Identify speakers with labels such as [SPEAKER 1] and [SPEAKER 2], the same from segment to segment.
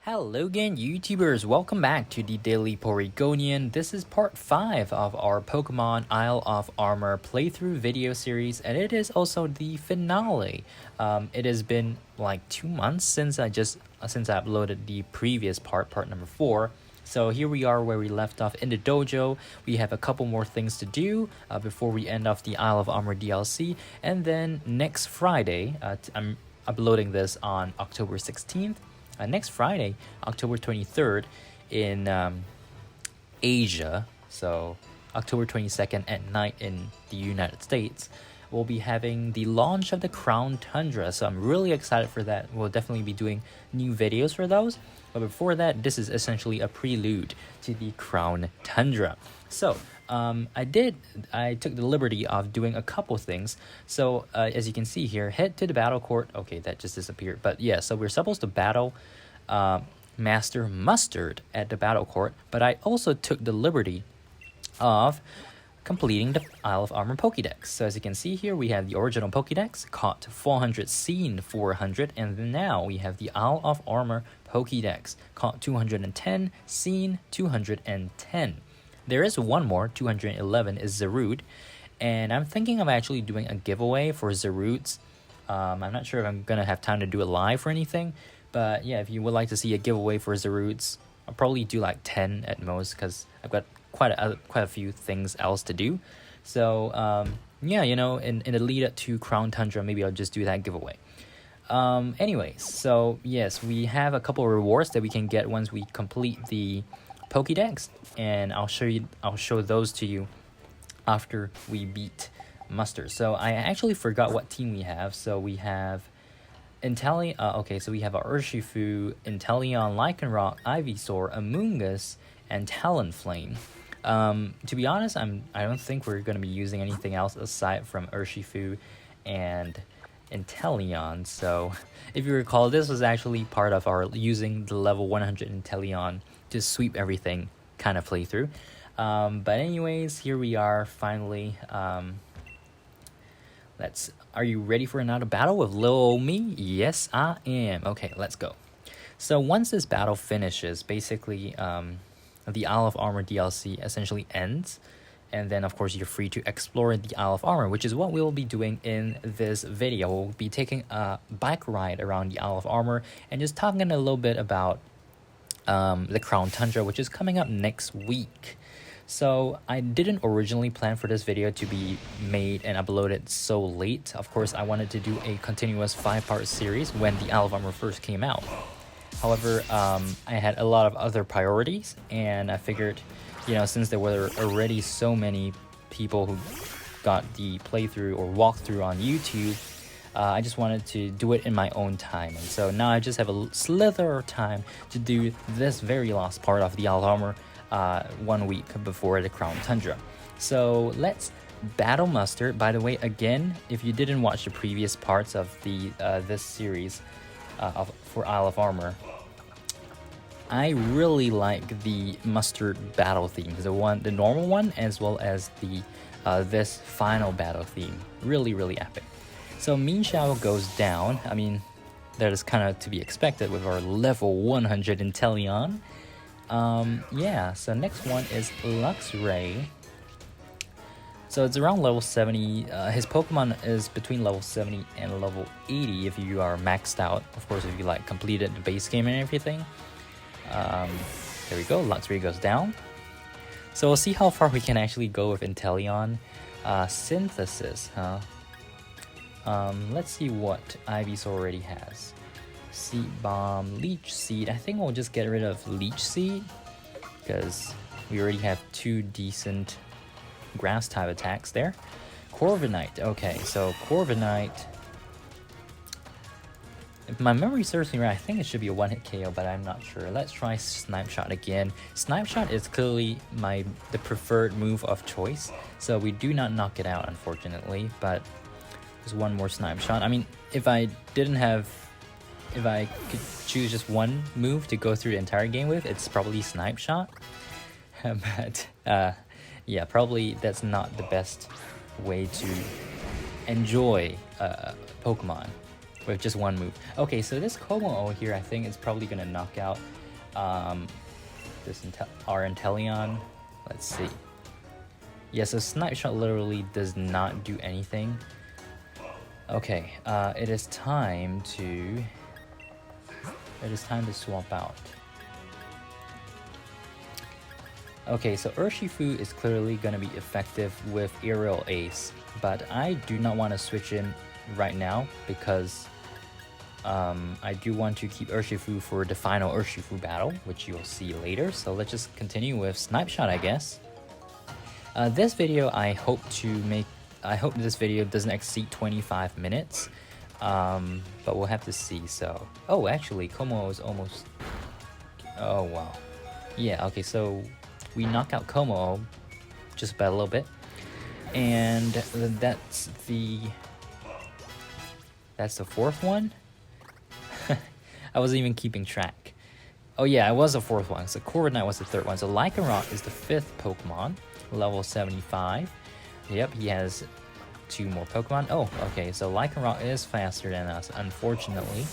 [SPEAKER 1] Hello again, YouTubers! Welcome back to the Daily Porygonian. This is part 5 of our Pokemon Isle of Armor playthrough video series, and it is also the finale. It has been like 2 months since I uploaded the previous part number 4. So here we are where we left off in the dojo. We have a couple more things to do before we end off the Isle of Armor DLC, and then next Friday, I'm uploading this on October 16th. Next Friday, October 23rd, in Asia, so October 22nd at night in the United States, we'll be having the launch of the Crown Tundra. So I'm really excited for that. We'll definitely be doing new videos for those. But before that, this is essentially a prelude to the Crown Tundra. So I took the liberty of doing a couple things. So as you can see here, head to the battle court. Okay, that just disappeared. But yeah, so we're supposed to battle Master Mustard at the battle court. But I also took the liberty of completing the Isle of Armor Pokédex. So as you can see here, we have the original Pokédex, caught 400, seen 400, and now we have the Isle of Armor Pokédex, caught 210, seen 210. There is one more, 211, is Zarude, and I'm thinking of actually doing a giveaway for Zarudes. I'm not sure if I'm going to have time to do it live or anything, but yeah, if you would like to see a giveaway for Zarudes, I'll probably do like 10 at most, because I've got quite a few things else to do. So yeah, you know, in the lead up to Crown Tundra, maybe I'll just do that giveaway. Anyways, so yes, we have a couple of rewards that we can get once we complete the Pokédex, and I'll show those to you after we beat Mustard. So I actually forgot what team we have. So we have okay, so we have a Urshifu, Inteleon, Lycanroc, Ivysaur, Amoonguss, and Talonflame. To be honest, I don't think we're going to be using anything else aside from Urshifu and Inteleon. So if you recall, this was actually part of our using the level 100 Inteleon to sweep everything kind of playthrough. But anyways, here we are finally. Are you ready for another battle with Lil Ol' Me? Yes, I am. Okay, let's go. So once this battle finishes, basically the Isle of Armor DLC essentially ends, and then of course you're free to explore the Isle of Armor, which is what we will be doing in this video. We'll be taking a bike ride around the Isle of Armor and just talking a little bit about the Crown Tundra, which is coming up next week. So I didn't originally plan for this video to be made and uploaded so late. Of course, I wanted to do a continuous 5-part series when the Isle of Armor first came out. However, I had a lot of other priorities, and I figured, you know, since there were already so many people who got the playthrough or walkthrough on YouTube, I just wanted to do it in my own time. And so now I just have a slither of time to do this very last part of the Isle of Armor 1 week before the Crown Tundra. So let's battle Mustard. By the way, again, if you didn't watch the previous parts of the this series for Isle of Armor, I really like the Mustard battle theme, the normal one, as well as the this final battle theme. Really epic. So Mean Shadow goes down. I mean, that is kind of to be expected with our level 100 Inteleon. Yeah, so next one is Luxray. So it's around level 70. His Pokemon is between level 70 and level 80 if you are maxed out. Of course, if you like completed the base game and everything. There we go, Luxray goes down. So we'll see how far we can actually go with Inteleon. Synthesis, huh? Let's see what Ivysaur already has. Seed Bomb, Leech Seed. I think we'll just get rid of Leech Seed because we already have 2 decent grass type attacks there. Corviknight. Okay, so Corviknight, if my memory serves me right, I think it should be a one-hit KO, but I'm not sure. Let's try Snipe Shot again. Snipe Shot is clearly the preferred move of choice, so we do not knock it out, unfortunately, but there's one more Snipe Shot. I mean, if I could choose just one move to go through the entire game with, it's probably Snipe Shot. But yeah, probably that's not the best way to enjoy Pokemon. with just one move. Okay, so this Como here, I think is probably gonna knock out our Inteleon. Let's see. Yeah, so Snipe Shot literally does not do anything. Okay, it is time to swap out. Okay, so Urshifu is clearly gonna be effective with Aerial Ace, but I do not want to switch in right now because I do want to keep Urshifu for the final Urshifu battle, which you'll see later. So let's just continue with Snipe Shot, I guess. This video, I hope this video doesn't exceed 25 minutes, but we'll have to see. So, oh, actually, Como is almost. Oh wow, yeah. Okay, so we knock out Como just by a little bit, and that's the fourth one. I wasn't even keeping track. Oh yeah, it was the fourth one. So Corviknight was the third one. So Lycanroc is the fifth Pokemon, level 75. Yep, he has 2 more Pokemon. Oh, okay, so Lycanroc is faster than us, unfortunately.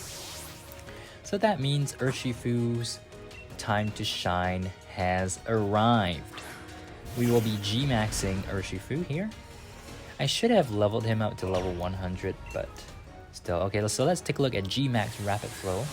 [SPEAKER 1] So that means Urshifu's time to shine has arrived. We will be G-maxing Urshifu here. I should have leveled him out to level 100, but still. Okay, so let's take a look at G-max Rapid Flow.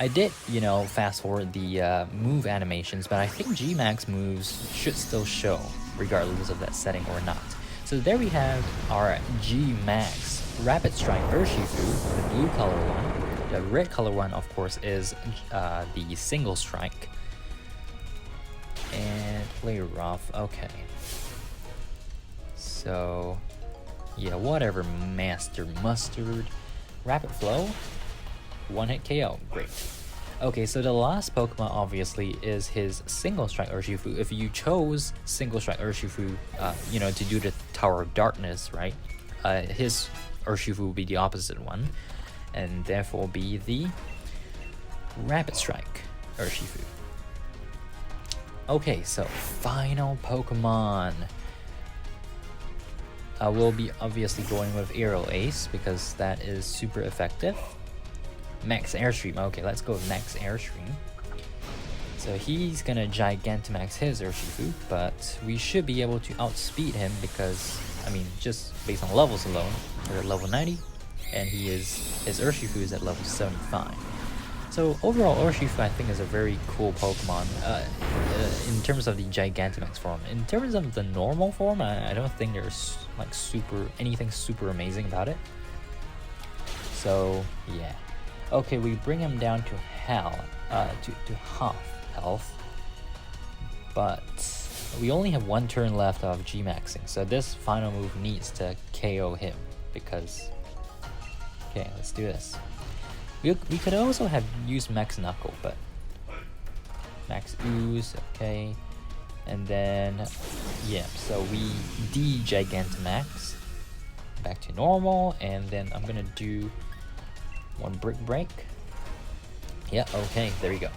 [SPEAKER 1] I did, you know, fast forward the move animations, but I think G-max moves should still show, regardless of that setting or not. So there we have our G-max Rapid Strike Urshifu, the blue color one. The red color one, of course, is the Single Strike. And play rough, okay. So, yeah, whatever, Master Mustard. Rapid Flow. One-hit KO, great. Okay, so the last Pokemon obviously is his Single Strike Urshifu. If you chose Single Strike Urshifu, you know, to do the Tower of Darkness, right? His Urshifu will be the opposite one, and therefore be the Rapid Strike Urshifu. Okay, so final Pokemon. We'll be obviously going with Aerial Ace because that is super effective. Max Airstream. Okay, let's go with Max Airstream. So he's gonna Gigantamax his Urshifu, but we should be able to outspeed him because, I mean, just based on levels alone, we're at level 90, and his Urshifu is at level 75. So overall, Urshifu I think is a very cool Pokemon in terms of the Gigantamax form. In terms of the normal form, I don't think there's like anything super amazing about it. So yeah. Okay, we bring him down to to half health, but we only have 1 turn left of G-maxing, so this final move needs to KO him because. Okay, let's do this. We could also have used Max Knuckle, but Max Ooze, okay, and then yeah, so we Gigantamax back to normal, and then I'm gonna do 1 Brick Break. Yeah, okay, there we go.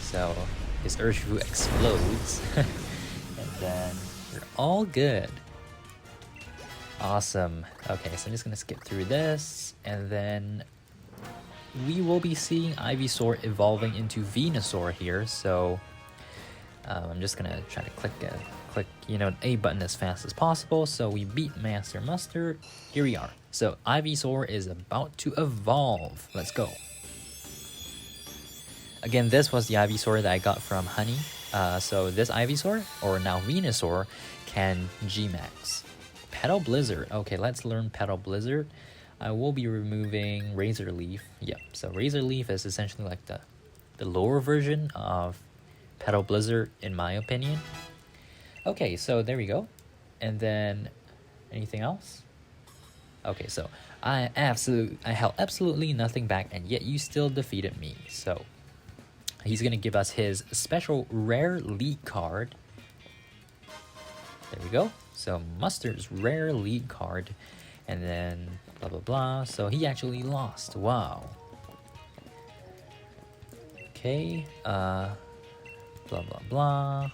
[SPEAKER 1] So his Urshifu explodes, and then we're all good. Awesome. Okay, so I'm just gonna skip through this, and then we will be seeing Ivysaur evolving into Venusaur here. So I'm just gonna try to click you know, A button as fast as possible. So we beat Master Mustard. Here we are. So Ivysaur is about to evolve. Let's go. Again, this was the Ivysaur that I got from Honey. So this Ivysaur, or now Venusaur, can G-Max. Petal Blizzard. Okay, let's learn Petal Blizzard. I will be removing Razor Leaf. Yep, so Razor Leaf is essentially like the lower version of Petal Blizzard, in my opinion. Okay, so there we go. And then, anything else? Okay, so I held absolutely nothing back, and yet you still defeated me. So he's gonna give us his special rare lead card. There we go. So Mustard's rare lead card, and then blah blah blah. So he actually lost. Wow. Okay. Blah blah blah.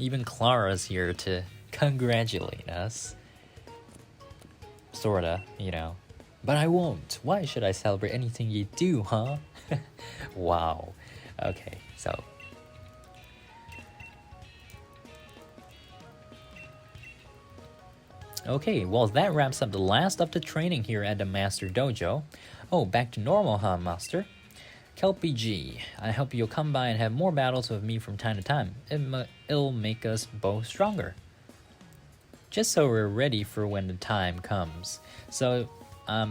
[SPEAKER 1] Even Clara's here to congratulate us. Sorta, you know. But I won't. Why should I celebrate anything you do, huh? Wow. Okay, so. Okay, well that wraps up the last of the training here at the Master Dojo. Oh, back to normal, huh, Master? Kelpie G, I hope you'll come by and have more battles with me from time to time. It'll make us both stronger. Just so we're ready for when the time comes. So,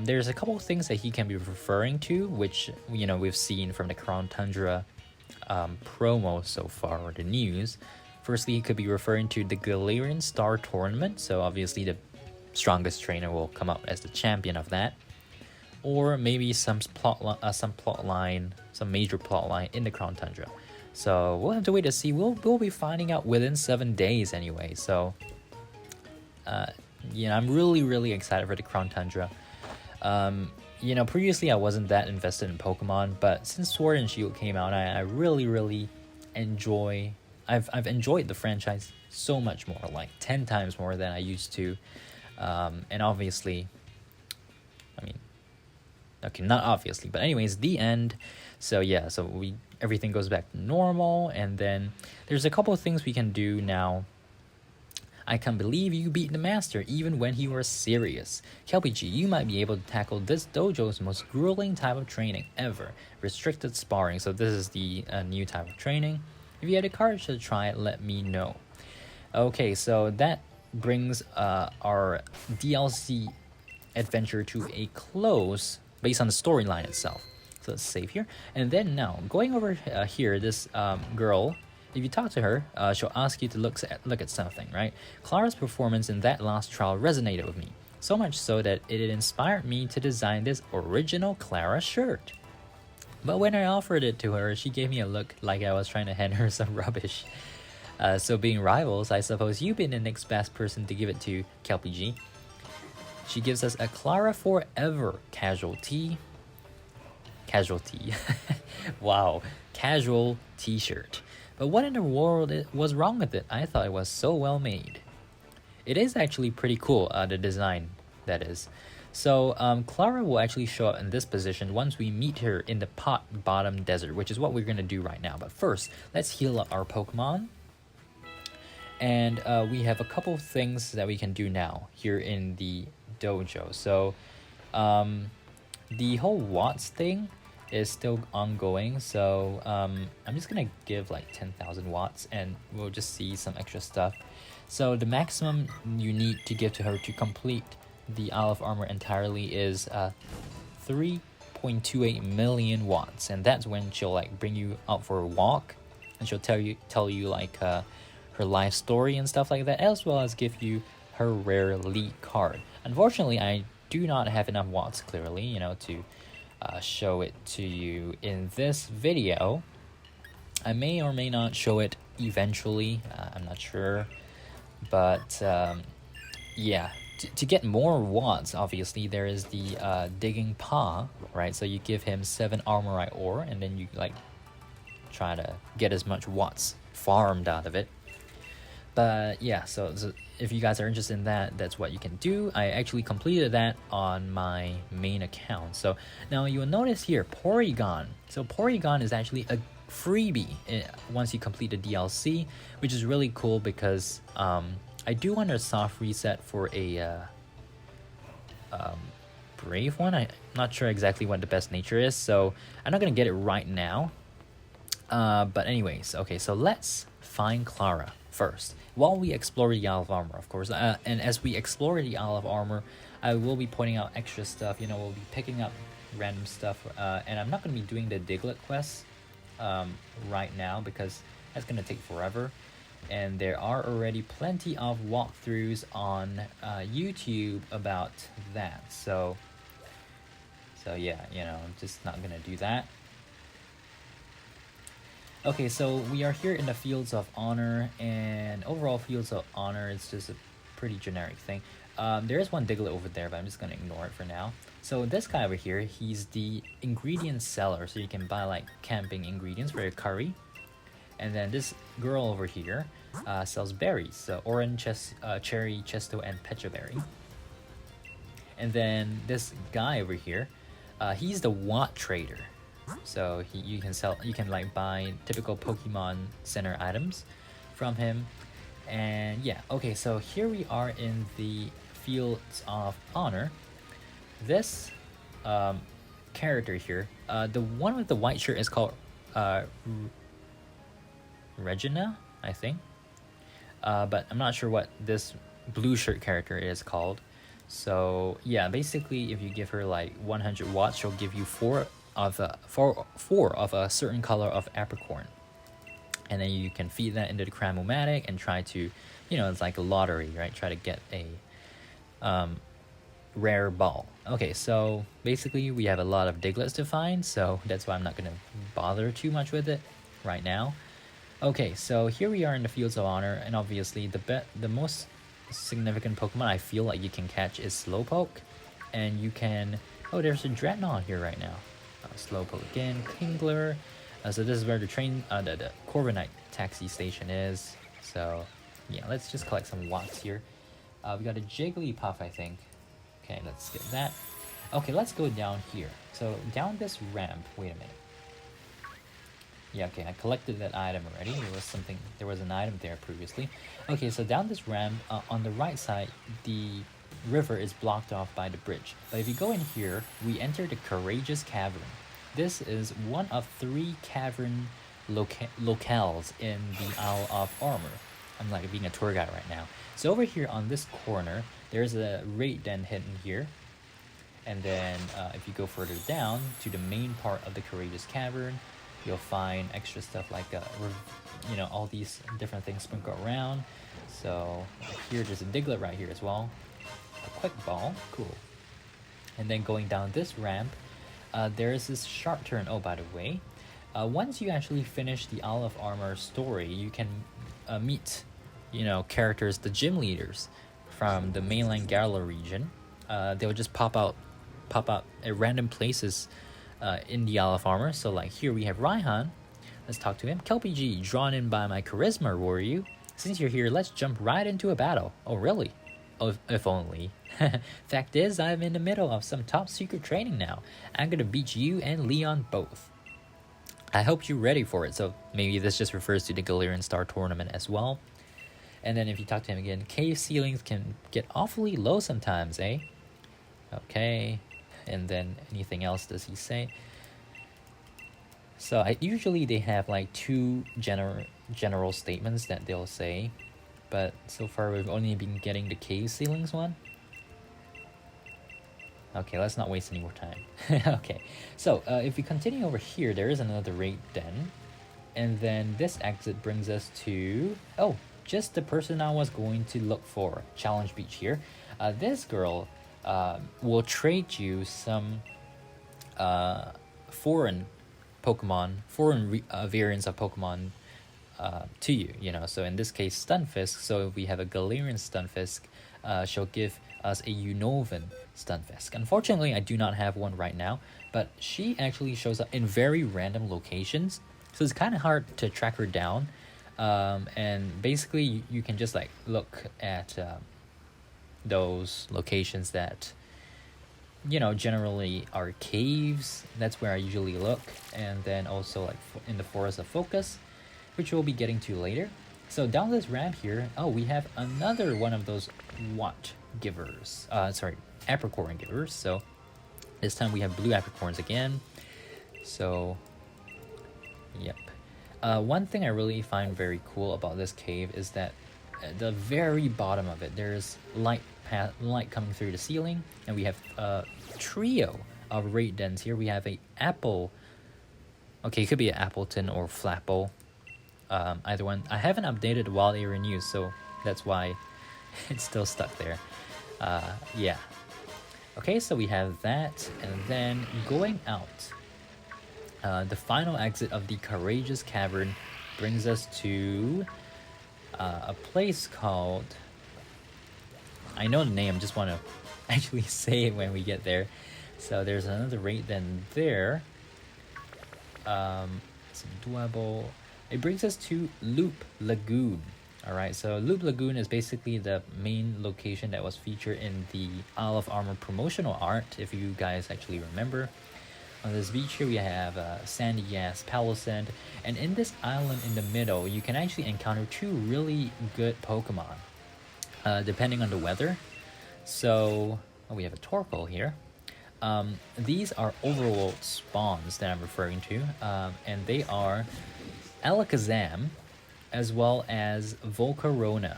[SPEAKER 1] there's a couple of things that he can be referring to, which, you know, we've seen from the Crown Tundra promo so far, or the news. Firstly, he could be referring to the Galarian Star Tournament, so obviously the strongest trainer will come out as the champion of that. Or maybe some major plot line in the Crown Tundra. So we'll have to wait to see. We'll be finding out within 7 days anyway. So, you know, I'm really excited for the Crown Tundra. You know, previously I wasn't that invested in Pokemon, but since Sword and Shield came out, I really enjoy. I've enjoyed the franchise so much more, like 10 times more than I used to. And obviously, I mean, okay, not obviously, but anyways, the end. So yeah, so everything goes back to normal, and then there's a couple of things we can do now. I can't believe you beat the Master even when he was serious. Kelpie G, you might be able to tackle this dojo's most grueling type of training ever, restricted sparring. So this is the new type of training. If you had the courage to try it, let me know. Okay, so that brings our DLC adventure to a close based on the storyline itself. So let's save here. And then now, going over here, this girl, if you talk to her, she'll ask you to look at something, right? Clara's performance in that last trial resonated with me, so much so that it inspired me to design this original Clara shirt. But when I offered it to her, she gave me a look like I was trying to hand her some rubbish. So being rivals, I suppose you've been the next best person to give it to, Kelpie G. She gives us a Clara Forever casualty. Wow, casual t-shirt. But what in the world was wrong with it? I thought it was so well made. It is actually pretty cool, the design, that is. So Clara will actually show up in this position once we meet her in the Pot Bottom Desert, which is what we're going to do right now. But first, let's heal up our Pokemon. And we have a couple of things that we can do now here in the dojo. So the whole Watts thing is still ongoing. So I'm just going to give like 10,000 watts and we'll just see some extra stuff. So the maximum you need to give to her to complete the Isle of Armor entirely is 3.28 million watts, and that's when she'll like bring you out for a walk, and she'll tell you like her life story and stuff like that, as well as give you her rare lead card. Unfortunately, I do not have enough watts clearly, you know, to show it to you in this video. I may or may not show it eventually. I'm not sure, but yeah. To get more watts, obviously, there is the Digging Paw, right? So you give him 7 Armorite ore, and then you like try to get as much watts farmed out of it. But yeah, so if you guys are interested in that, that's what you can do. I actually completed that on my main account. So now you'll notice here, Porygon. So Porygon is actually a freebie once you complete the DLC, which is really cool because I do want a soft reset for a brave one. I'm not sure exactly what the best nature is, so I'm not gonna get it right now. But anyways, okay, so let's find Clara first while we explore the Isle of Armor, of course. And as we explore the Isle of Armor, I will be pointing out extra stuff. You know, we'll be picking up random stuff, and I'm not gonna be doing the Diglett quest right now because that's gonna take forever. And there are already plenty of walkthroughs on YouTube about that. So yeah, you know, I'm just not gonna do that. Okay, so we are here in the Fields of Honor, and overall Fields of Honor is just a pretty generic thing. There is one Diglett over there, but I'm just gonna ignore it for now. So this guy over here, he's the ingredient seller, so you can buy like camping ingredients for your curry. And then this girl over here sells berries, so orange, cherry, chesto, and pechaberry. And then this guy over here, he's the Watt trader. So you can like buy typical Pokemon Center items from him. And yeah, okay, so here we are in the Fields of Honor. This character here, the one with the white shirt is called Regina, I think. But I'm not sure what this blue shirt character is called. So yeah, basically if you give her like 100 watts, she'll give you four of a certain color of apricorn. And then you can feed that into the Cramomatic and try to, it's like a lottery, right? Try to get a rare ball. Okay, so basically we have a lot of Diglets to find, so that's why I'm not going to bother too much with it right now. Okay, so here we are in the Fields of Honor, and obviously the most significant Pokemon I feel like you can catch is Slowpoke. And you can... Oh, there's a Dreadnought here right now. Slowpoke again, Kingler. So this is where the the Corviknight taxi station is. So yeah, let's just collect some watts here. We got a Jigglypuff, I think. Okay, let's get that. Okay, let's go down here. So down this ramp, wait a minute. Yeah, okay, I collected that item already. There was an item there previously. Okay, so down this ramp, on the right side, the river is blocked off by the bridge. But if you go in here, we enter the Courageous Cavern. This is one of 3 cavern locales in the Isle of Armor. I'm like being a tour guide right now. So over here on this corner, there's a raid den hidden here. And then if you go further down to the main part of the Courageous Cavern, you'll find extra stuff like all these different things sprinkled around. So here there's a Diglett right here as well. A Quick Ball, cool. And then going down this ramp, there is this sharp turn. Oh, by the way, once you actually finish the Isle of Armor story, you can meet, characters, the gym leaders from the mainland Galar region. They'll just pop out at random places in the Isle of Armor. So like here we have Raihan. Let's talk to him. KelpieG, drawn in by my charisma, were you? Since you're here, let's jump right into a battle. Oh, really? Oh, if only. Fact is, I'm in the middle of some top secret training now. I'm gonna beat you and Leon both. I hope you're ready for it. So maybe this just refers to the Galarian Star Tournament as well. And then if you talk to him again, cave ceilings can get awfully low sometimes, eh? Okay. And then anything else does he say? So usually they have like 2 general statements that they'll say. But so far we've only been getting the cave ceilings one. Okay, let's not waste any more time. Okay, so if we continue over here, there is another raid den. And then this exit brings us to... Oh, just the person I was going to look for. Challenge Beach here. This girl will trade you some foreign Pokemon, variants of Pokemon to you, so in this case Stunfisk. So if we have a Galarian Stunfisk, she'll give us a Unnovan Stunfisk. Unfortunately I do not have one right now, but she actually shows up in very random locations, so it's kind of hard to track her down. And basically you can just like look at those locations that generally are caves. That's where I usually look. And then also like in the Forest of Focus, which we'll be getting to later. So down this ramp here, we have another one of those Watt givers. Apricorn givers. So this time we have blue apricorns again. So, yep. One thing I really find very cool about this cave is that at the very bottom of it, there's light coming through the ceiling, and we have a trio of raid dens here. We have a apple. Okay, it could be an Appleton or Flapple. Either one. I haven't updated the wild area news, so that's why it's still stuck there. Yeah. Okay, so we have that, and then going out, the final exit of the Courageous Cavern brings us to a place called... I know the name, just want to actually say it when we get there. So there's another raid den there. Some doable. it brings us to Loop Lagoon. Alright, so Loop Lagoon is basically the main location that was featured in the Isle of Armor promotional art, if you guys actually remember. On this beach here we have sandy ass Palossand, and in this island in the middle you can actually encounter two really good Pokemon, depending on the weather. So we have a Torkoal here. These are overworld spawns that I'm referring to, and they are Alakazam as well as Volcarona.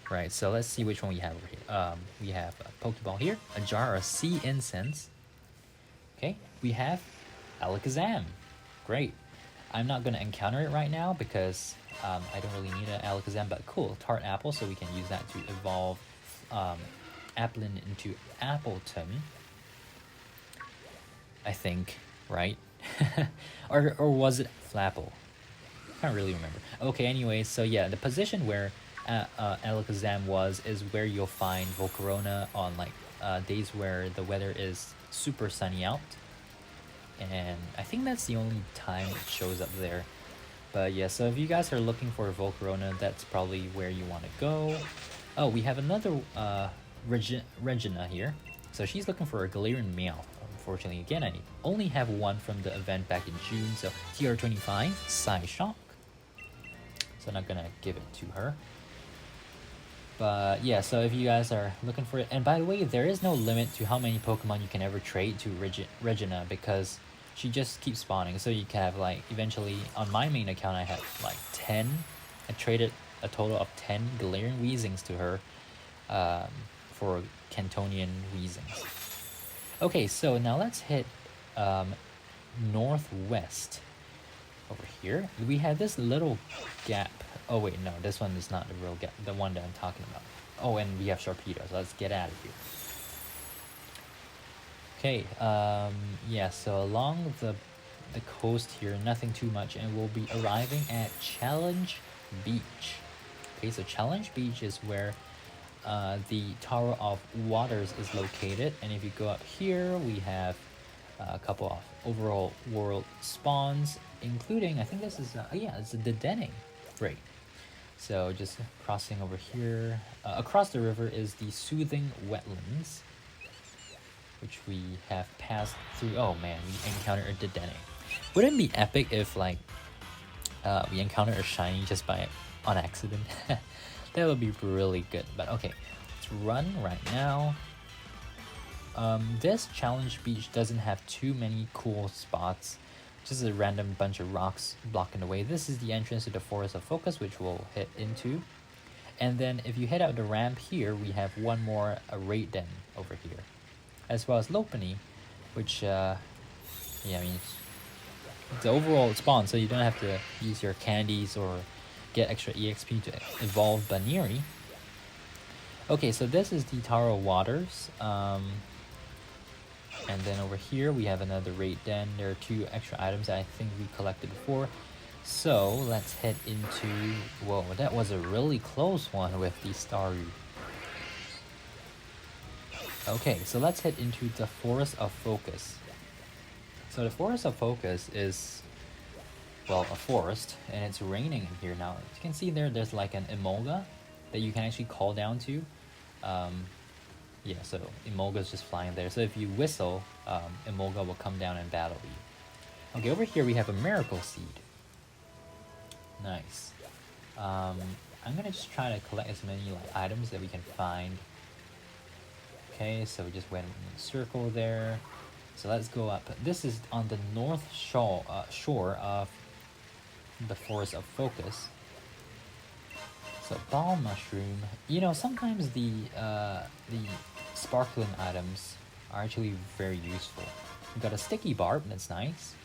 [SPEAKER 1] Right, so let's see which one we have over here. We have a Pokeball here, a jar of Sea Incense. Okay, we have Alakazam. Great. I'm not going to encounter it right now because I don't really need an Alakazam, but cool. Tart Apple, so we can use that to evolve Applin into Appleton. I think, right? or was it Flapple? Can't really remember. Okay, anyway, so yeah, the position where Alakazam is where you'll find Volcarona on like days where the weather is super sunny out, and I think that's the only time it shows up there. But yeah, so if you guys are looking for Volcarona, that's probably where you want to go. Oh, we have another Regina here, so she's looking for a Galarian male. Unfortunately, again, I only have one from the event back in June, so TR25 Psyshock, so I'm not gonna give it to her. But yeah, so if you guys are looking for it, and by the way, there is no limit to how many Pokemon you can ever trade to Regina, because she just keeps spawning. So you can have like, eventually, on my main account I have like 10. I traded a total of 10 Galarian Weezings to her for Cantonian Weezings. Okay, so now let's hit northwest. Over here, we have this little gap. Oh wait, no, this one is not the real gap, the one that I'm talking about. Oh, and we have Sharpedo, so let's get out of here. Okay, yeah, so along the coast here, nothing too much, and we'll be arriving at Challenge Beach. Okay, so Challenge Beach is where the Tower of Waters is located, and if you go up here, we have a couple of overall world spawns, including, I think this is, yeah, it's a Dedenne. Great. So just crossing over here, across the river is the Soothing Wetlands, which we have passed through. Oh man, we encountered a Dedenne. Wouldn't it be epic if like we encountered a shiny just on accident? That would be really good. But okay, let's run right now. This Challenge Beach doesn't have too many cool spots, just a random bunch of rocks blocking the way. This is the entrance to the Forest of Focus, which we'll hit into. And then if you head out the ramp here, we have one more raid den over here, as well as Lopunny, which yeah, I mean, it's the overall spawn, so you don't have to use your candies or get extra EXP to evolve Baniri. Okay, so this is the Tower of Waters. And then over here we have another raid den. There are 2 extra items that I think we collected before. So let's head into... Whoa, that was a really close one with the Staryu. Okay, so let's head into the Forest of Focus. So the Forest of Focus is, well, a forest, and it's raining in here now. As you can see there's like an Emolga that you can actually call down to. Yeah, so Emolga's just flying there. So if you whistle, Emolga will come down and battle you. Okay, over here we have a Miracle Seed. Nice. I'm gonna just try to collect as many like items that we can find. Okay, so we just went in a circle there. So let's go up. This is on the north shore of the Forest of Focus. So Ball Mushroom. You know, sometimes the sparkling items are actually very useful. We got a Sticky Barb, that's nice.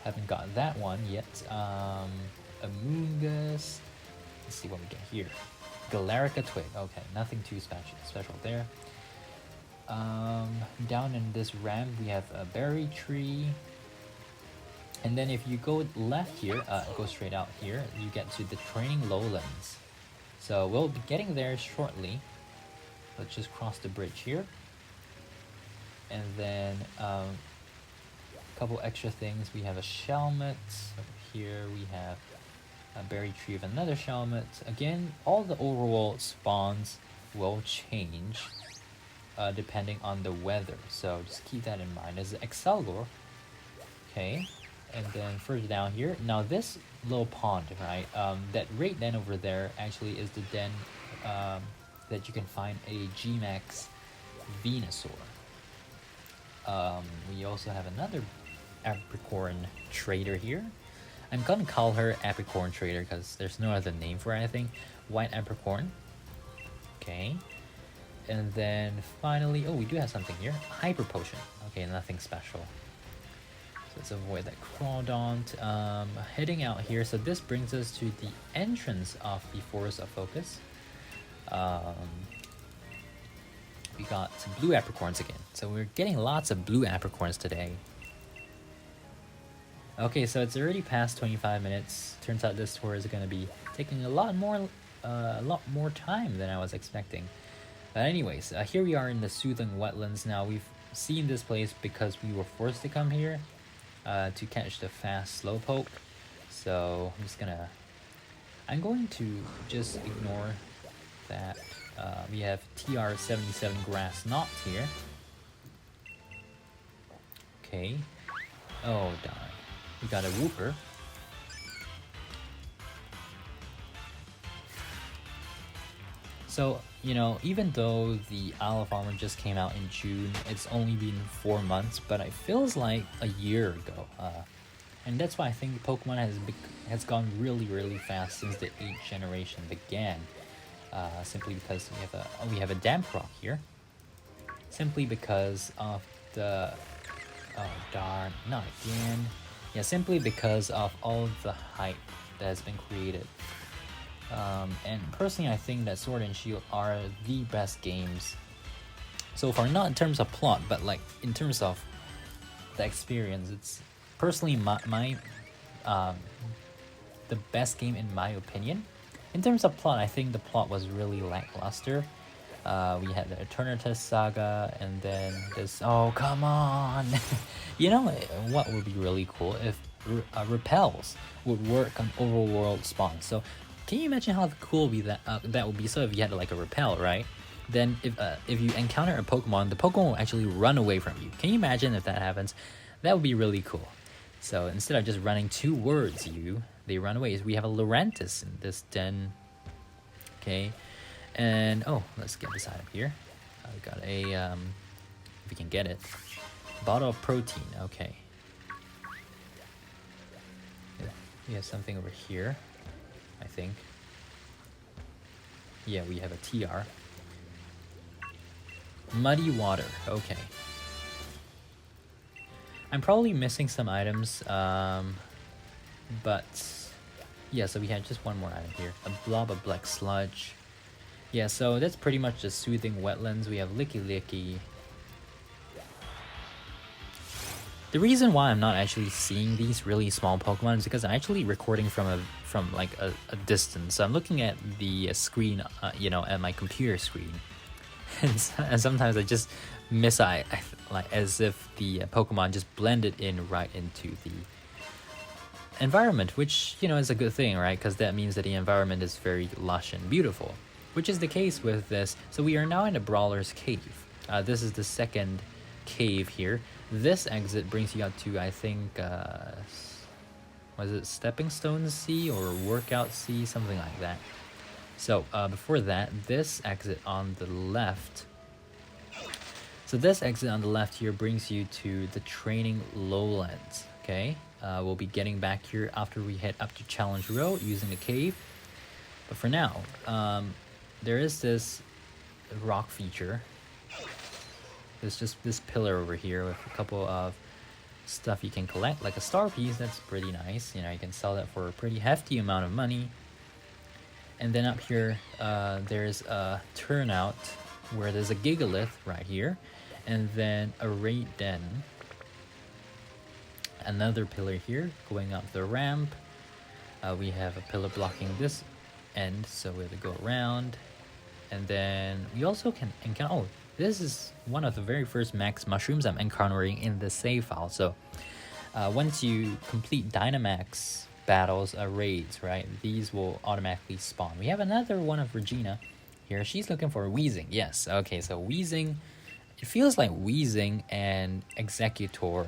[SPEAKER 1] Haven't got that one yet. A Moongus. Let's see what we get here. Galarica Twig. Okay, nothing too special there. Down in this ramp we have a Berry Tree. And then if you go left here, go straight out here, you get to the Training Lowlands. So we'll be getting there shortly. Let's just cross the bridge here. And then a couple extra things. We have a Shelmet. Over here we have A berry tree of another Shalmut. Again, all the overworld spawns will change depending on the weather, so just keep that in mind. There's Excelgor, okay, and then further down here, now this little pond, right, that right den over there actually is the den that you can find a Gmax Venusaur. We also have another Apricorn trader here. I'm gonna call her Apricorn trader because there's no other name for anything. White Apricorn. Okay. And then finally, oh, we do have something here. Hyper Potion. Okay, nothing special. So let's avoid that Crawdaunt. Heading out here, so this brings us to the entrance of the Forest of Focus. We got some blue Apricorns again. So we're getting lots of blue Apricorns today. Okay, so it's already past 25 minutes. Turns out this tour is going to be taking a lot more time than I was expecting. But anyways, here we are in the Soothing Wetlands. Now, we've seen this place because we were forced to come here to catch the fast Slowpoke. So I'm going to just ignore that. We have TR77 Grass Knot here. Okay. Oh, darn. We got a Wooper. So, you know, even though the Isle of Armor just came out in June, it's only been 4 months, but it feels like a year ago. And that's why I think Pokemon has gone really, really fast since the 8th generation began. Simply because we have a Damprock here. Simply because of the... Oh, darn. Not again. Yeah, simply because of all the hype that has been created. And personally, I think that Sword and Shield are the best games so far. Not in terms of plot, but like in terms of the experience. It's personally the best game in my opinion. In terms of plot, I think the plot was really lackluster. We had the Eternatus saga, and then this. Oh, come on! You know what would be really cool if repels would work on overworld spawns. So, can you imagine how cool that would be? So if you had like a repel, right? Then if you encounter a Pokemon, the Pokemon will actually run away from you. Can you imagine if that happens? That would be really cool. So instead of just running towards you, they run away. We have a Lurantis in this den. Okay. And, oh, let's get this item here. We got a, if we can get it, bottle of protein. Okay. Yeah, we have something over here, I think. Yeah, we have a TR. Muddy water. Okay. I'm probably missing some items, but yeah, so we had just one more item here. A blob of black sludge. Yeah, so that's pretty much the Soothing Wetlands. We have Licky Licky. The reason why I'm not actually seeing these really small Pokemon is because I'm actually recording from a distance. So I'm looking at the screen, you know, at my computer screen, and sometimes I just miss like as if the Pokemon just blended in right into the environment, which, you know, is a good thing, right? Because that means that the environment is very lush and beautiful, which is the case with this. So we are now in a Brawler's Cave. This is the second cave here. This exit brings you out to, I think, was it Stepping Stone Sea or Workout Sea, something like that. So before that, this exit on the left. So this exit on the left here brings you to the Training Lowlands. Okay, we'll be getting back here after we head up to Challenge Road using the cave. But for now, there is this rock feature. There's just this pillar over here with a couple of stuff you can collect, like a star piece. That's pretty nice. You know, you can sell that for a pretty hefty amount of money. And then up here, there's a turnout where there's a Gigalith right here, and then a raid den. Another pillar here going up the ramp. We have a pillar blocking this end, so we have to go around. And then we also can encounter, oh, this is one of the very first max mushrooms I'm encountering in the save file. So once you complete Dynamax battles, raids, right? These will automatically spawn. We have another one of Regina here. She's looking for Wheezing. Yes, okay, so Wheezing, it feels like Wheezing and Executor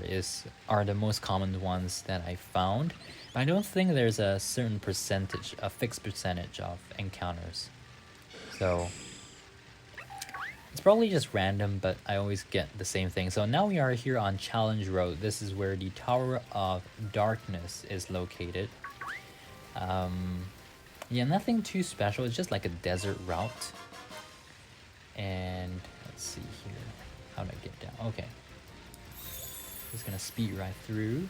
[SPEAKER 1] are the most common ones that I found. But I don't think there's a certain percentage, a fixed percentage of encounters. So it's probably just random, but I always get the same thing. So now we are here on Challenge Road. This is where the Tower of Darkness is located. Yeah, nothing too special. It's just like a desert route. And let's see here. How do I get down? Okay. Just gonna speed right through.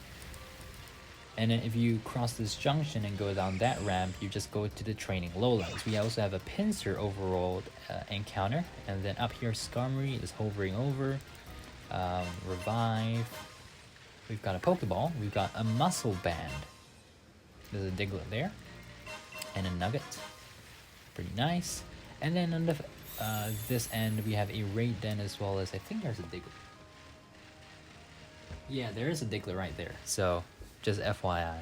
[SPEAKER 1] And then if you cross this junction and go down that ramp, you just go to the training lowlands. We also have a pincer overworld encounter. And then up here, Skarmory is hovering over. Revive. We've got a Pokeball. We've got a Muscle Band. There's a Diglett there. And a Nugget. Pretty nice. And then on the this end, we have a Raid Den as well as, I think there's a Diglett. Yeah, there is a Diglett right there. So, just FYI.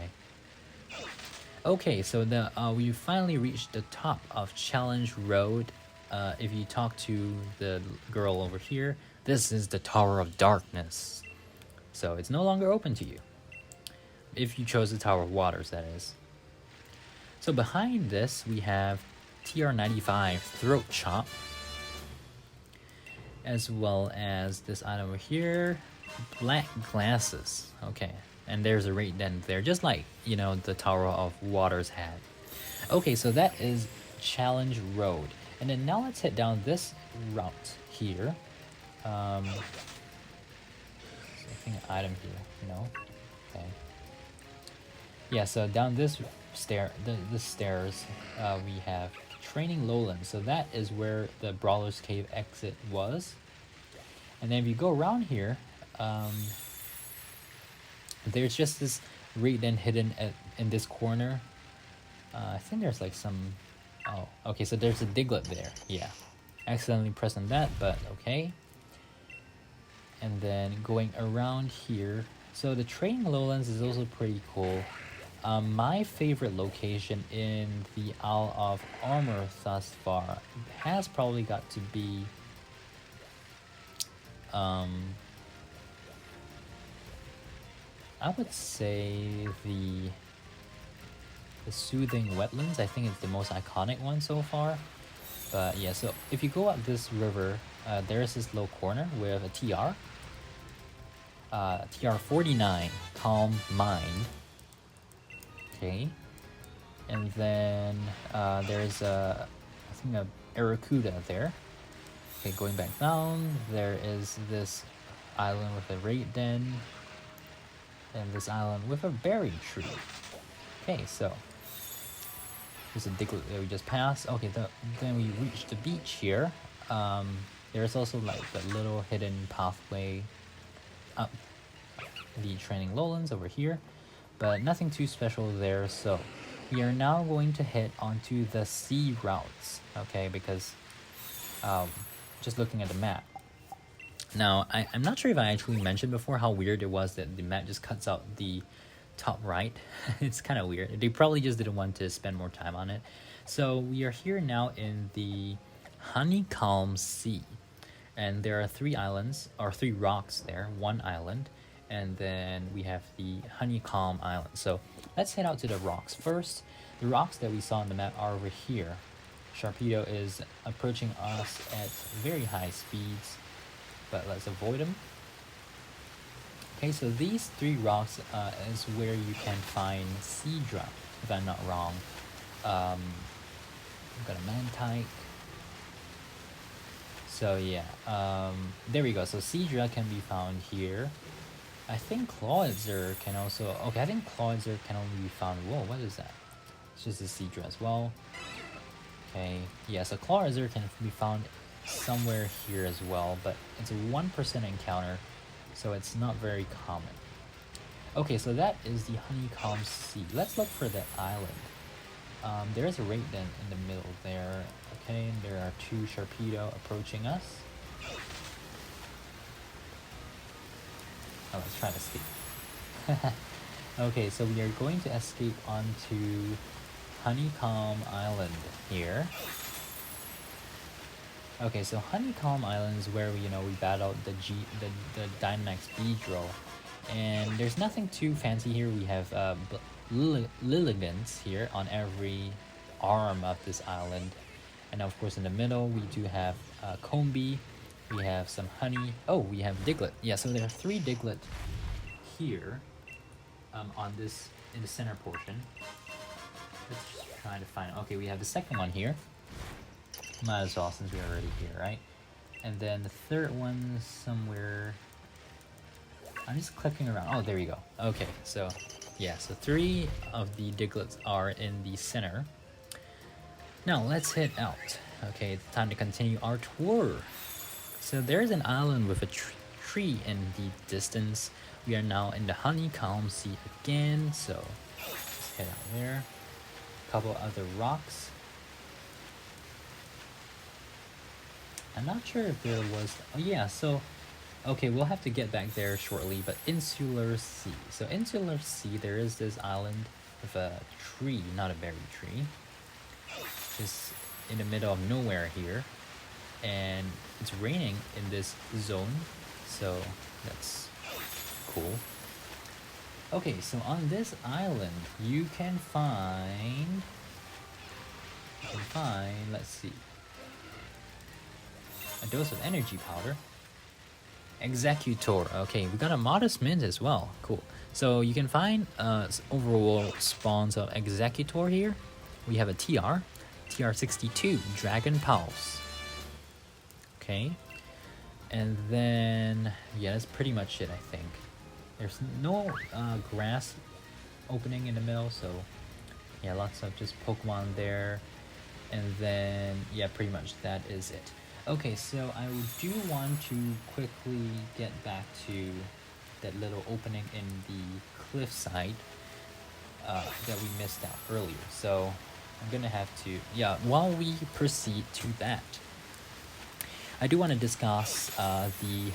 [SPEAKER 1] Okay, so we finally reached the top of Challenge Road. If you talk to the girl over here, this is the Tower of Darkness. So it's no longer open to you. If you chose the Tower of Waters, that is. So behind this, we have TR95 Throat Chop. As well as this item over here, Black Glasses. Okay. And there's a Raid Den there, just like, you know, the Tower of Waters had. Okay, so that is Challenge Road. And then now let's head down this route here. I think an item here, no? Okay. Yeah, so down this the stairs, we have Training Lowlands. So that is where the Brawler's Cave exit was. And then if you go around here, there's just this Raid Den hidden in this corner. I think there's like some... Oh, okay, so there's a Diglett there. Yeah. Accidentally pressed on that, but okay. And then going around here. So the Training Lowlands is also pretty cool. My favorite location in the Isle of Armor thus far has probably got to be... I would say the Soothing Wetlands. I think it's the most iconic one so far. But yeah, so if you go up this river, there's this little corner with a TR. TR49, Calm Mind. Okay. And then there's I think a Arrokuda there. Okay, going back down, there is this island with a Raid Den. And this island with a berry tree. Okay, so there's a Diglett that we just passed. Okay, then we reach the beach here. There's also like the little hidden pathway up the Training Lowlands over here, but nothing too special there. So we are now going to head onto the sea routes. Okay, because just looking at the map. Now, I'm not sure if I actually mentioned before how weird it was that the map just cuts out the top right. It's kind of weird. They probably just didn't want to spend more time on it. So we are here now in the Honeycomb Sea. And there are 3 islands, or 3 rocks there, 1 island. And then we have the Honeycomb Island. So let's head out to the rocks first. The rocks that we saw on the map are over here. Sharpedo is approaching us at very high speeds, but let's avoid them. Okay, so these 3 rocks is where you can find Seadra, if I'm not wrong. I've got a Mantike. So yeah, there we go. So Seadra can be found here. I think Clawitzer can also... Okay, I think Clawitzer can only be found... Whoa, what is that? It's just a Seadra as well. Okay, yeah, so Clawitzer can be found somewhere here as well, but it's a 1% encounter, so it's not very common. Okay, so that is the Honeycomb Sea. Let's look for that island. There is a Raid Den in the middle there. Okay, and there are 2 Sharpedo approaching us. Oh, let's try to escape. Okay, so we are going to escape onto Honeycomb Island here. Okay, so Honeycomb Island is where we battled the Dynamax Beedrill, and there's nothing too fancy here. We have Lilligants here on every arm of this island, and of course in the middle we do have Combi. We have some honey. Oh, we have Diglett. Yeah, so there are 3 Diglett here on this in the center portion. Let's just try to find. Okay, we have the second one here. Might as well since we're already here, right? And then the third one somewhere. I'm just clicking around. Oh, there we go. Okay, so yeah, so 3 of the Diglets are in the center. Now let's head out. Okay, it's time to continue our tour. So there's an island with a tree in the distance. We are now in the Honeycomb Sea again, so let's head out there. A couple other rocks. I'm not sure if there was. Oh yeah, so okay, we'll have to get back there shortly. But Insular Sea. So Insular Sea, there is this island with a tree, not a berry tree, just in the middle of nowhere here, and it's raining in this zone, so that's cool. Okay, so on this island you can find let's see, a dose of energy powder. Executor. Okay, we got a modest mint as well. Cool. So you can find overall spawns of Executor here. We have a TR62 Dragon Pulse. Okay, and then yeah, that's pretty much it. I think there's no grass opening in the middle, so yeah, lots of just Pokemon there. And then yeah, pretty much that is it. Okay, so I do want to quickly get back to that little opening in the cliffside that we missed out earlier. So I'm gonna have to, yeah, while we proceed to that, I do want to discuss the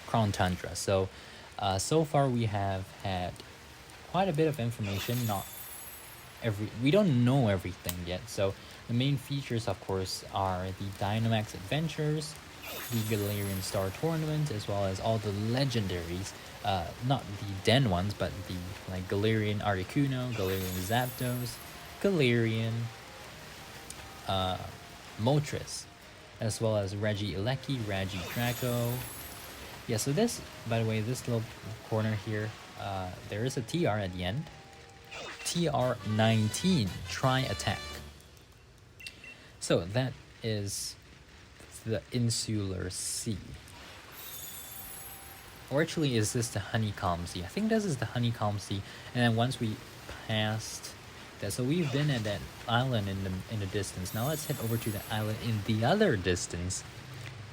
[SPEAKER 1] Crown Tundra. So so far we have had quite a bit of information. We don't know everything yet. So the main features, of course, are the Dynamax Adventures, the Galarian Star Tournament, as well as all the legendaries. Not the Den ones, but the like Galarian Articuno, Galarian Zapdos, Galarian Moltres, as well as Regieleki, Regidrago. Yeah, so this, by the way, this little corner here, there is a TR at the end. TR19, Try Attack. So that is the Insular Sea. Or actually, is this the Honeycomb Sea? I think this is the Honeycomb Sea. And then once we passed that, so we've been at that island in the distance. Now let's head over to the island in the other distance.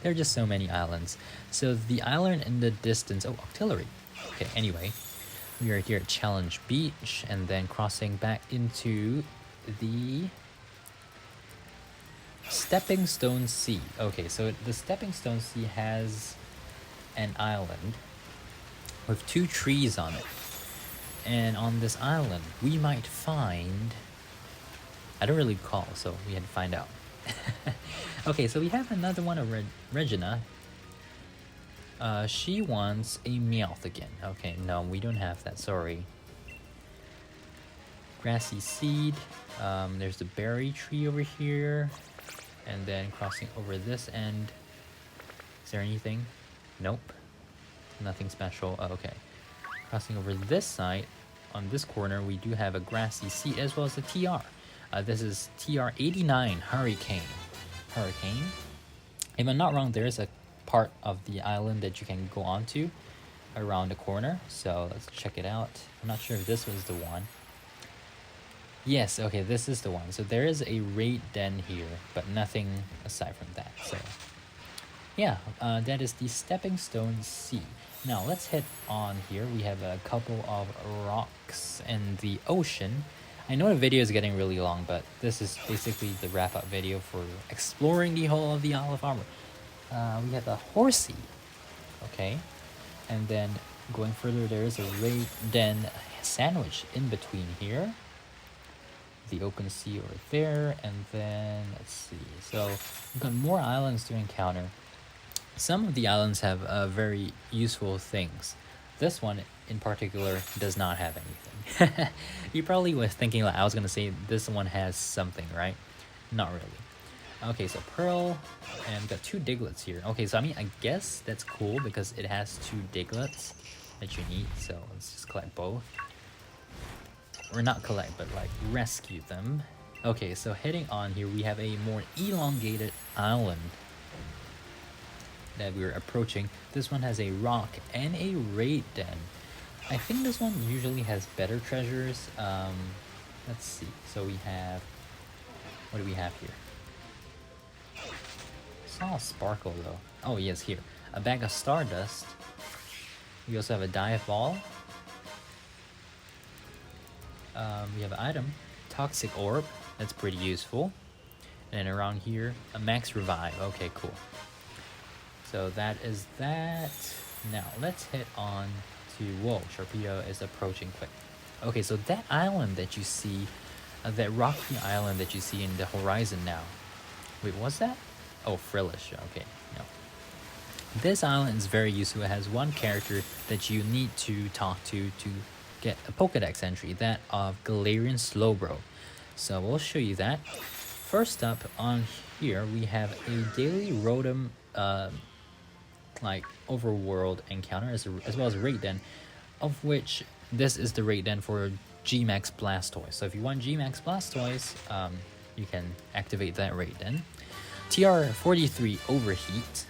[SPEAKER 1] There are just so many islands. So the island in the distance. Oh, artillery. Okay. Anyway, we are here at Challenge Beach, and then crossing back into the Stepping Stone Sea. Okay, so the Stepping Stone Sea has an island with 2 trees on it. And on this island, we might find... I don't really recall, so we had to find out. Okay, so we have another one of Regina. She wants a Meowth again. Okay, no, we don't have that, sorry. Grassy Seed. There's the berry tree over here. And then crossing over this end. Is there anything? Nope. Nothing special. Oh, okay. Crossing over this side, on this corner, we do have a Grassy Seed as well as a TR. This is TR89 Hurricane. If I'm not wrong, there is a part of the island that you can go onto around the corner. So let's check it out. I'm not sure if this was the one. Yes, okay, this is the one. So there is a raid den here, but nothing aside from that. So yeah, that is the Stepping Stone Sea. Now let's head on here. We have a couple of rocks in the ocean. I know the video is getting really long, but this is basically the wrap-up video for exploring the whole of the Isle of Armor. We have a Horsey, okay, and then Going further, there is a raid den sandwich in between here. The open sea over there, and then let's see. So we've got more islands to encounter. Some of the islands have very useful things. This one in particular does not have anything. You probably was thinking like I was gonna say this one has something, right? Not really. Okay, so pearl, and we've got 2 diglets here. Okay, so I mean I guess that's cool because it has 2 diglets that you need. So let's just collect both. Or not collect, but like rescue them. Okay, so heading on here, we have a more elongated island that we're approaching. This one has a rock and a raid den. I think this one usually has better treasures. Let's see. So we have, what do we have here? Saw a sparkle though. Oh yes, here. A bag of stardust. We also have a dive ball. We have an item, toxic orb, that's pretty useful. And around here, a max revive. Okay, cool. So that is that. Now let's head on to, whoa, Sharpedo is approaching quick. Okay, so that island that you see, that rocky island that you see in the horizon now. Wait, what's that? Oh, Frillish, okay, no. This island is very useful. It has one character that you need to talk to get a Pokedex entry, that of Galarian Slowbro. So we'll show you that. First up on here, we have a daily Rotom like overworld encounter as well as a raid den, of which this is the raid den for Gmax Blastoise. So if you want Gmax Blastoise, you can activate that raid den. TR43 Overheat.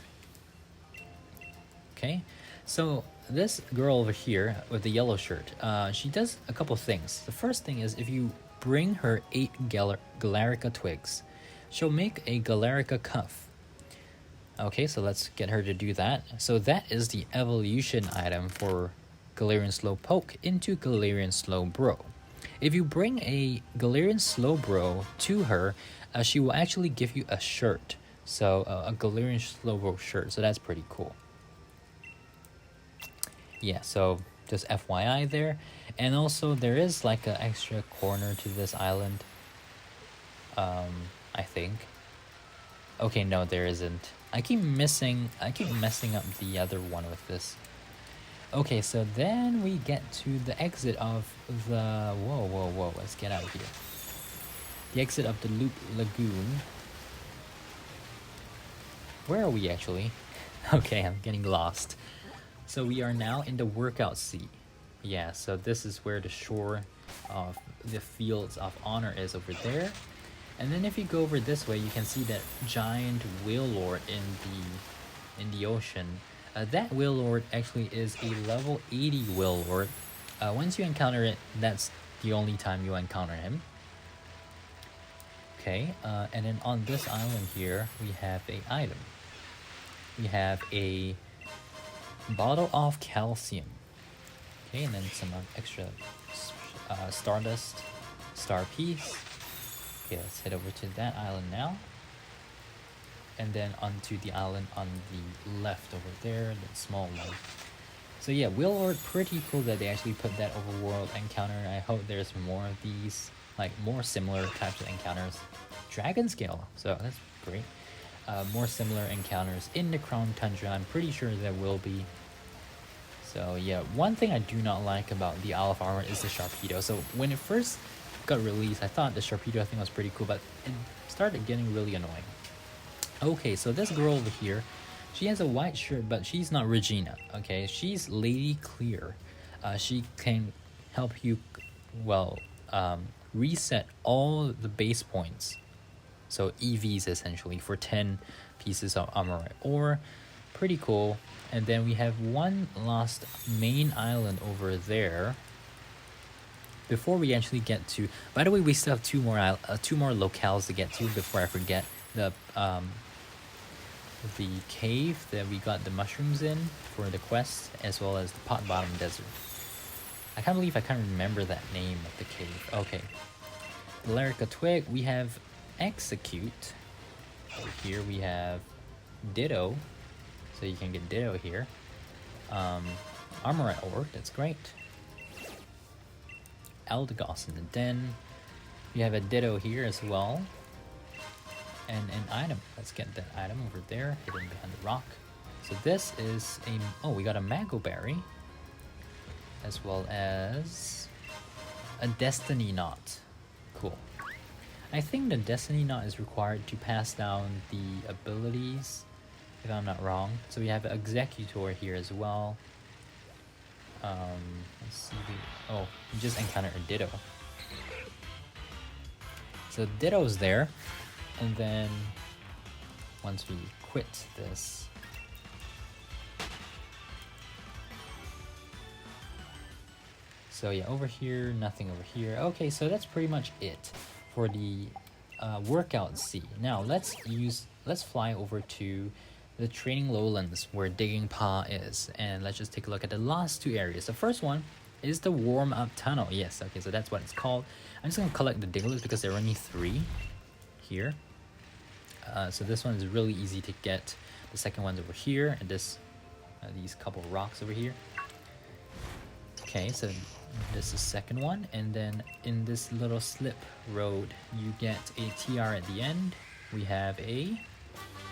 [SPEAKER 1] Okay, so this girl over here with the yellow shirt, she does a couple things. The first thing is if you bring her 8 Galarica twigs, she'll make a Galarica cuff. Okay, so let's get her to do that. So that is the evolution item for Galarian Slowpoke into Galarian Slowbro. If you bring a Galarian Slowbro to her, she will actually give you a shirt. So a Galarian Slowbro shirt, so that's pretty cool. Yeah, so just FYI there. And also there is like an extra corner to this island, I think. Okay, no, there isn't. I keep messing up the other one with this. Okay, so then we get to the exit of the, whoa, let's get out of here. The exit of the Loop Lagoon. Where are we actually? Okay, I'm getting lost. So we are now in the Workout Sea. Yeah, so this is where the shore of the Fields of Honor is over there. And then if you go over this way, you can see that giant Wailord in the ocean. That Wailord actually is a level 80 Wailord. Once you encounter it, that's the only time you encounter him. Okay, and then on this island here, we have a item. We have a bottle of calcium. Okay, and then some extra stardust, star piece. Okay, let's head over to that island now. And then onto the island on the left over there, that small one. So yeah, Wailord, pretty cool that they actually put that overworld encounter. I hope there's more of these, like more similar types of encounters. Dragon Scale, so that's great. More similar encounters in the Crown Tundra. I'm pretty sure there will be. So yeah, one thing I do not like about the Isle of Armor is the Sharpedo. So when it first got released, I thought the Sharpedo thing was pretty cool, but it started getting really annoying. Okay, so this girl over here, she has a white shirt, but she's not Regina, okay? She's Lady Clear. She can help you, well, reset all the base points. So EVs essentially for 10 pieces of armor, or pretty cool. And then we have one last main island over there. Before we actually get to, by the way, we still have two more locales to get to before I forget. The cave that we got the mushrooms in for the quest, as well as the Pot Bottom Desert. I can't believe I can't remember that name of the cave. Okay, Galarica Twig. We have Execute. Over here we have Ditto, so you can get Ditto here. Armorite Ore, that's great. Eldegoss in the den. We have a Ditto here as well. And an item. Let's get that item over there, hidden behind the rock. So this is a... Oh, we got a Mango Berry. As well as... a Destiny Knot. Cool. I think the Destiny Knot is required to pass down the abilities, if I'm not wrong. So we have Executor here as well. Let's see. Oh, we just encountered a Ditto. So Ditto's there, and then once we quit this, so yeah, over here, nothing over here. Okay, so that's pretty much it for the workout C. Now let's fly over to the training lowlands where Digging Paw is, and let's just take a look at the last two areas. The first one is the warm-up tunnel. Yes, okay, so that's what it's called. I'm just gonna collect the Digglers because there are only 3 here. So this one is really easy to get. The second one's over here, and this these couple of rocks over here. Okay, so this is the second one, and then in this little slip road, you get a TR at the end. We have a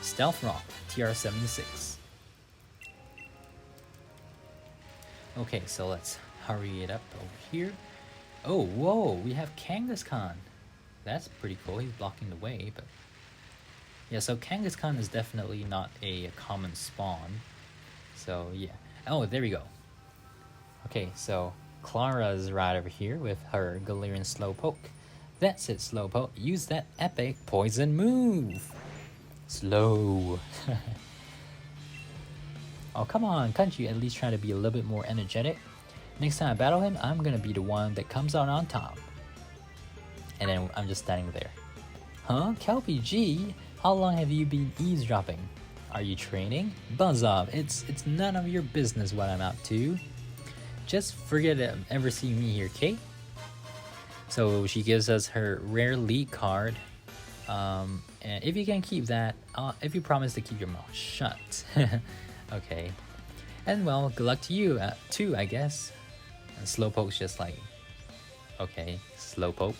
[SPEAKER 1] Stealth Rock, TR76. Okay, so let's hurry it up over here. Oh, whoa, we have Kangaskhan. That's pretty cool. He's blocking the way, but... yeah, so Kangaskhan is definitely not a common spawn. So, yeah. Oh, there we go. Okay, so Clara's right over here with her Galarian Slowpoke. That's it, Slowpoke. Use that epic poison move. Slow. Oh, come on. Can't you at least try to be a little bit more energetic? Next time I battle him, I'm gonna be the one that comes out on top. And then I'm just standing there. Huh? Kelpie G? How long have you been eavesdropping? Are you training? Buzz off. It's none of your business what I'm up to. Just forget ever seeing me here, Kate. So she gives us her rare lead card. And if you can keep that, if you promise to keep your mouth shut. Okay. And well, good luck to you too, I guess. And Slowpoke's just like, okay, Slowpoke.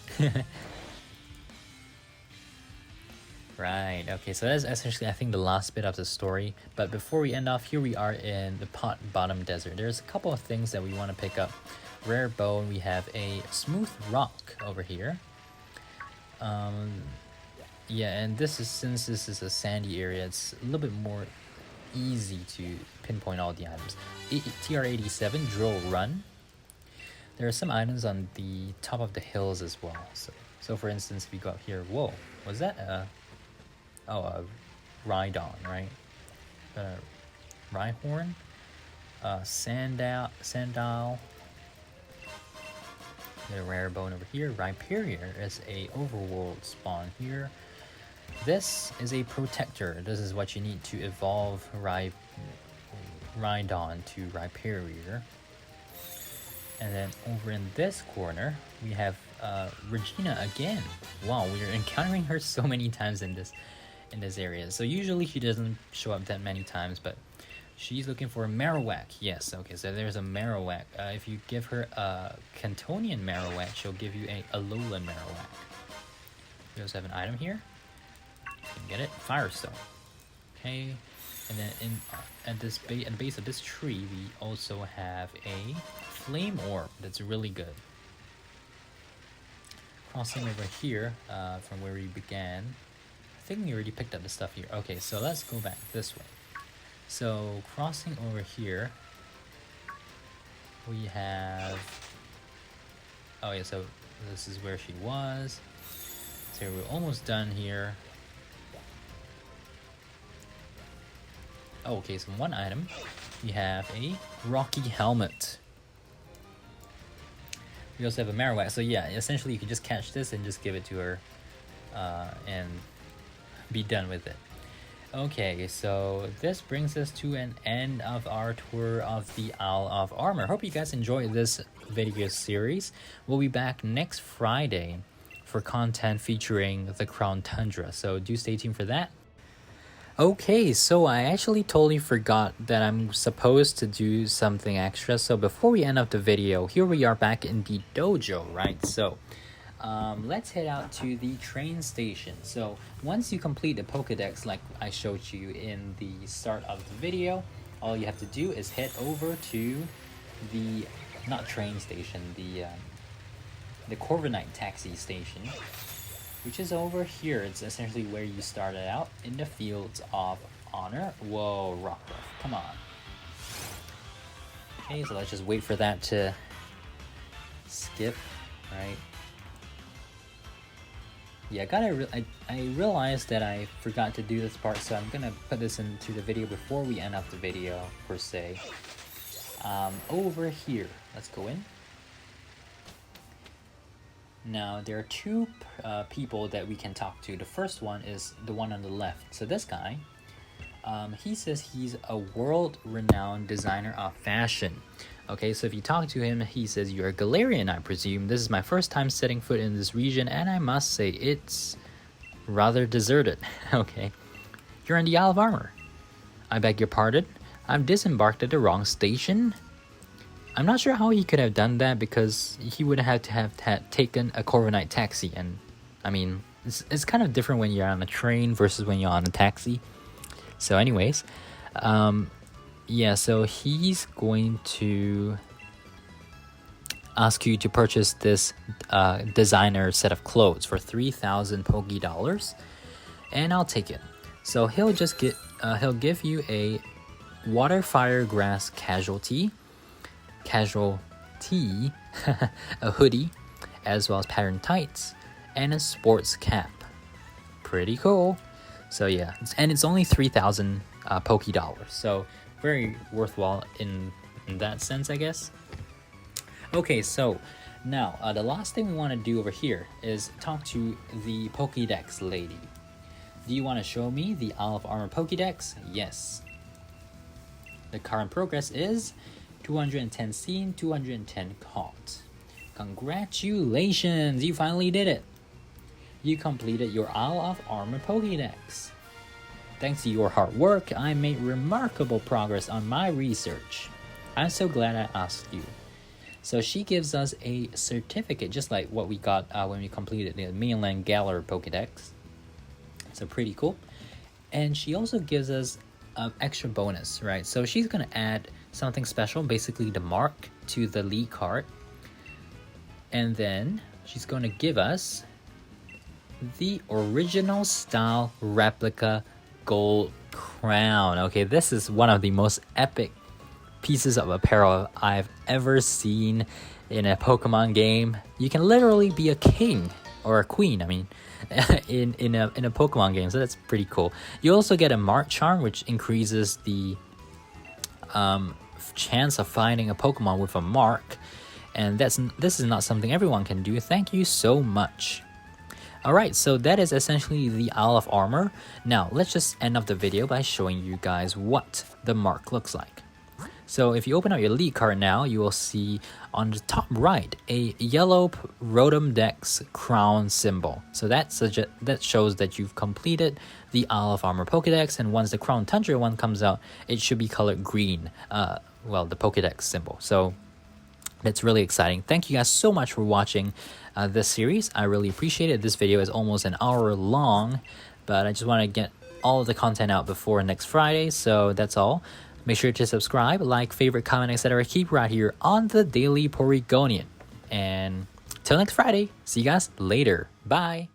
[SPEAKER 1] Right, okay, so that's essentially, I think, the last bit of the story. But before we end off, here we are in the Pot Bottom Desert. There's a couple of things that we want to pick up. Rare bone, we have a smooth rock over here. Yeah, and this is, since this is a sandy area, it's a little bit more easy to pinpoint all the items. TR87, Drill Run. There are some items on the top of the hills as well. So for instance, if we go up here, whoa, was that a Rhydon, right? Rhyhorn, Sandile. The rare bone over here. Rhyperior is a overworld spawn here. This is a protector. This is what you need to evolve Rhydon to Rhyperior. And then over in this corner, we have Regina again. Wow, we're encountering her so many times in this area. So usually she doesn't show up that many times, but she's looking for a Marowak. Yes, okay, so there's a Marowak. If you give her a Cantonian Marowak, she'll give you a Alolan Marowak. We also have an item here. You can get it. Firestone. Okay, and then at the base of this tree, we also have a Flame Orb. That's really good. Crossing over here from where we began. I think we already picked up the stuff here. Okay, so let's go back this way. So crossing over here, we have... oh yeah, so this is where she was. So we're almost done here. Oh, okay, so one item. We have a Rocky Helmet. We also have a Marowak. So yeah, essentially you can just catch this and just give it to her and be done with it. Okay, so this brings us to an end of our tour of the Isle of Armor. Hope you guys enjoyed this video series. We'll be back next Friday for content featuring the Crown Tundra, so do stay tuned for that. Okay, so I actually totally forgot that I'm supposed to do something extra. So before we end up the video, here we are back in the dojo, right? So let's head out to the train station. So once you complete the Pokedex like I showed you in the start of the video, all you have to do is head over to the, not train station, the Corviknight taxi station, which is over here. It's essentially where you started out in the Fields of Honor. Whoa, Rockruff, come on. Okay, so let's just wait for that to skip, right? Yeah, I realized that I forgot to do this part, so I'm gonna put this into the video before we end up the video, per se. Over here, let's go in. Now, there are two people that we can talk to. The first one is the one on the left. So this guy, he says he's a world-renowned designer of fashion. Okay, so if you talk to him, he says, "You're a Galarian, I presume. This is my first time setting foot in this region, and I must say, it's rather deserted." Okay. "You're in the Isle of Armor. I beg your pardon? I've disembarked at the wrong station." I'm not sure how he could have done that, because he would have to have taken a Corviknight taxi, and I mean, it's kind of different when you're on a train versus when you're on a taxi. So anyways, yeah, so he's going to ask you to purchase this designer set of clothes for 3,000 Poké Dollars, and I'll take it. So he'll just he'll give you a water, fire, grass casualty, a hoodie, as well as patterned tights, and a sports cap. Pretty cool. So yeah, and it's only 3,000 Poké Dollars, so very worthwhile in that sense, I guess. Okay, so now the last thing we want to do over here is talk to the Pokédex lady. Do you want to show me the Isle of Armor Pokédex? Yes. The current progress is 210 seen, 210 caught. Congratulations, you finally did it. You completed your Isle of Armor Pokédex. Thanks to your hard work, I made remarkable progress on my research. I'm so glad I asked you. So she gives us a certificate, just like what we got when we completed the mainland Galar Pokédex. So pretty cool. And she also gives us an extra bonus, right? So she's going to add something special, basically the mark, to the lead card. And then she's going to give us the original style replica gold crown. Okay, this is one of the most epic pieces of apparel I've ever seen in a Pokemon game. You can literally be a king or a queen, I mean, in a Pokemon game, so that's pretty cool. You also get a mark charm, which increases the chance of finding a Pokemon with a mark, and this is not something everyone can do. Thank you so much. Alright, so that is essentially the Isle of Armor. Now, let's just end up the video by showing you guys what the mark looks like. So if you open up your lead card now, you will see on the top right a yellow Rotom Dex crown symbol. So that shows that you've completed the Isle of Armor Pokédex, and once the Crown Tundra one comes out, it should be colored green, well, the Pokédex symbol. So that's really exciting. Thank you guys so much for watching this series. I really appreciate it. This video is almost an hour long, but I just want to get all of the content out before next Friday, so that's all. Make sure to subscribe, like, favorite, comment, etc. Keep right here on the Daily Porygonian. And till next Friday, see you guys later. Bye.